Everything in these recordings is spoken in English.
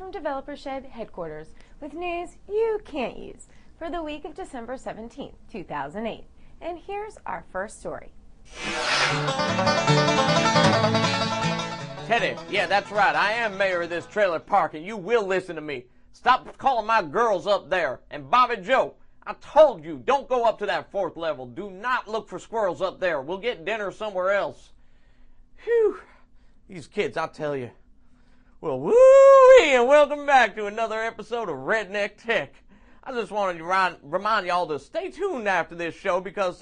from Developer Shed headquarters with news you can't use for the week of December 17th, 2008. And here's our first story. Teddy, yeah, that's right. I am mayor of this trailer park, and you will listen to me. Stop calling my girls up there. And Bobby Joe, I told you, don't go up to that 4th level. Do not look for squirrels up there. We'll get dinner somewhere else. Whew. These kids, I tell you. Well, woo-wee, and welcome back to another episode of Redneck Tech. I just wanted to remind y'all to stay tuned after this show because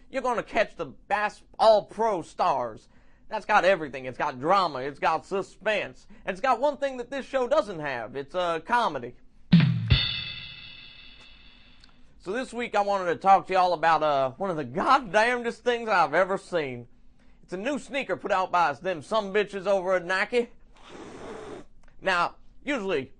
you're going to catch the Bass All-Pro stars. That's got everything. It's got drama. It's got suspense. And it's got one thing that this show doesn't have. It's comedy. So this week I wanted to talk to y'all about one of the goddamnedest things I've ever seen. It's a new sneaker put out by them sumbitches over at Nike. Now, usually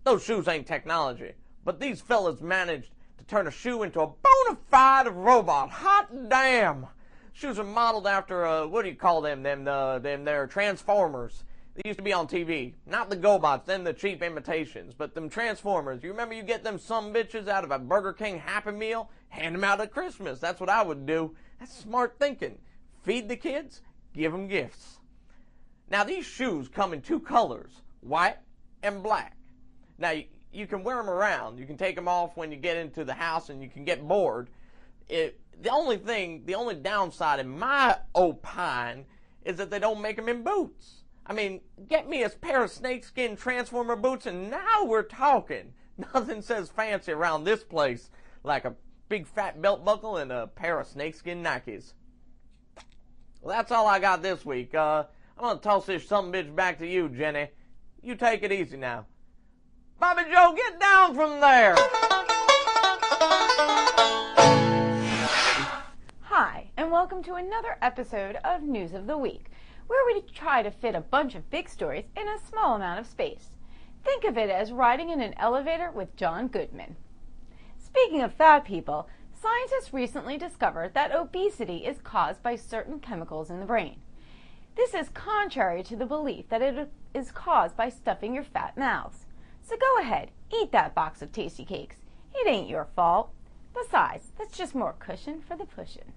those shoes ain't technology, but these fellas managed to turn a shoe into a bona fide robot. Hot damn! Shoes are modeled after, what do you call them? They're Transformers. They used to be on TV. Not the GoBots, them the cheap imitations, but them Transformers. You remember you get them sumbitches out of a Burger King Happy Meal? Hand them out at Christmas. That's what I would do. That's smart thinking. Feed the kids, give them gifts. Now, these shoes come in 2 colors, white and black. Now, you can wear them around. You can take them off when you get into the house and you can get bored. The only downside in my opine is that they don't make them in boots. I mean, get me a pair of snakeskin Transformer boots and now we're talking. Nothing says fancy around this place like a big fat belt buckle and a pair of snakeskin Nikes. Well, that's all I got this week. I'm going to toss this sumbitch back to you, Jenny. You take it easy now. Bobby Joe, get down from there! Hi, and welcome to another episode of News of the Week, where we try to fit a bunch of big stories in a small amount of space. Think of it as riding in an elevator with John Goodman. Speaking of fat people, scientists recently discovered that obesity is caused by certain chemicals in the brain. This is contrary to the belief that it is caused by stuffing your fat mouths. So go ahead, eat that box of tasty cakes. It ain't your fault. Besides, that's just more cushion for the pushin'.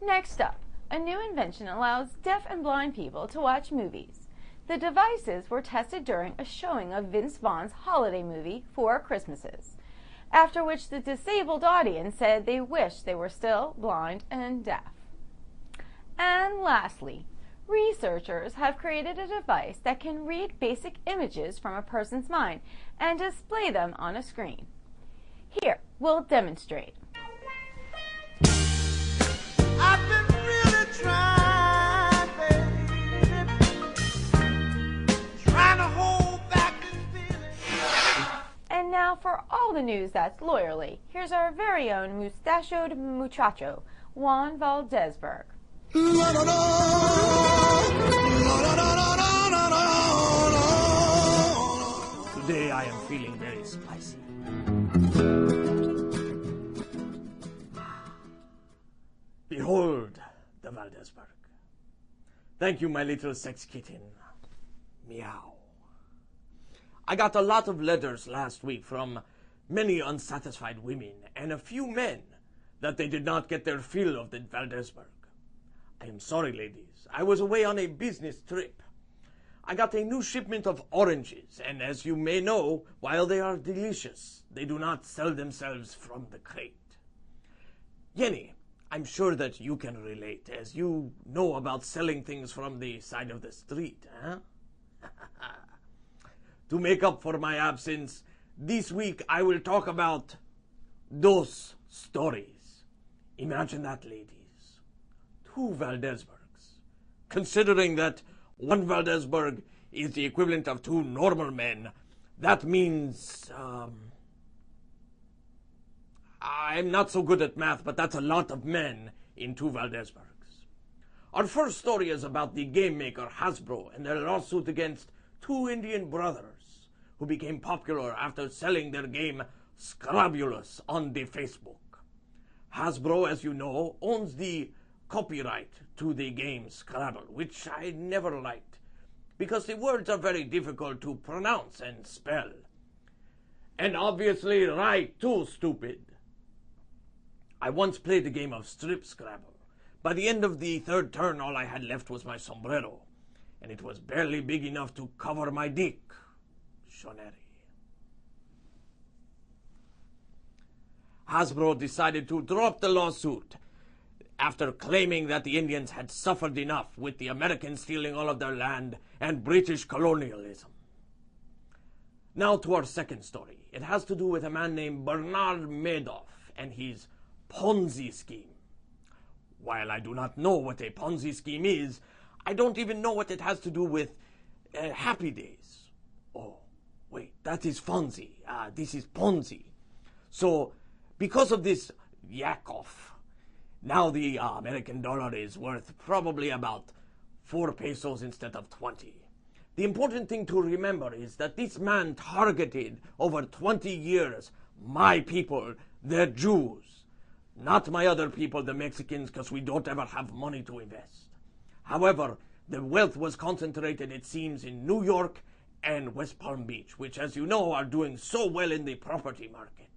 Next up, a new invention allows deaf and blind people to watch movies. The devices were tested during a showing of Vince Vaughn's holiday movie, Four Christmases, after which the disabled audience said they wished they were still blind and deaf. And lastly, researchers have created a device that can read basic images from a person's mind and display them on a screen. Here, we'll demonstrate. I've been really trying, baby, trying to hold back this feeling. And now for all the news that's lawyerly, here's our very own mustachioed muchacho, Juan Valdezberg. Today I am feeling very spicy. Behold the Valdezberg. Thank you, my little sex kitten. Meow. I got a lot of letters last week from many unsatisfied women and a few men that they did not get their fill of the Valdezberg. I am sorry, ladies. I was away on a business trip. I got a new shipment of oranges, and as you may know, while they are delicious, they do not sell themselves from the crate. Jenny, I'm sure that you can relate, as you know about selling things from the side of the street, huh? To make up for my absence, this week I will talk about those stories. Imagine that, ladies. 2 Valdezbergs. Considering that 1 Valdezberg is the equivalent of 2 normal men, that means, I'm not so good at math, but that's a lot of men in 2 Valdezbergs. Our first story is about the game maker Hasbro and their lawsuit against 2 Indian brothers who became popular after selling their game Scrabulous on the Facebook. Hasbro, as you know, owns the copyright to the game Scrabble, which I never liked. because the words are very difficult to pronounce and spell. And obviously write too, stupid. I once played a game of strip Scrabble. By the end of the third turn, all I had left was my sombrero, and it was barely big enough to cover my dick. Shoneri. Hasbro decided to drop the lawsuit after claiming that the Indians had suffered enough with the Americans stealing all of their land and British colonialism. Now to our second story. It has to do with a man named Bernard Madoff and his Ponzi scheme. While I do not know what a Ponzi scheme is, I don't even know what it has to do with Happy Days. Oh, wait, that is Fonzie. This is Ponzi. So, because of this yak-off, now the American dollar is worth probably about 4 pesos instead of 20. The important thing to remember is that this man targeted over 20 years my people, the Jews. Not my other people, the Mexicans, because we don't ever have money to invest. However, the wealth was concentrated, it seems, in New York and West Palm Beach, which, as you know, are doing so well in the property market.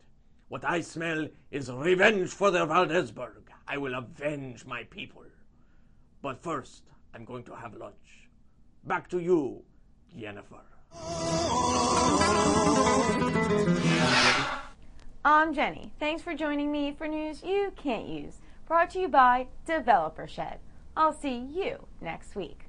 What I smell is revenge for the Valdezburg. I will avenge my people. But first, I'm going to have lunch. Back to you, Jennifer. I'm Jenny. Thanks for joining me for news you can't use. Brought to you by Developer Shed. I'll see you next week.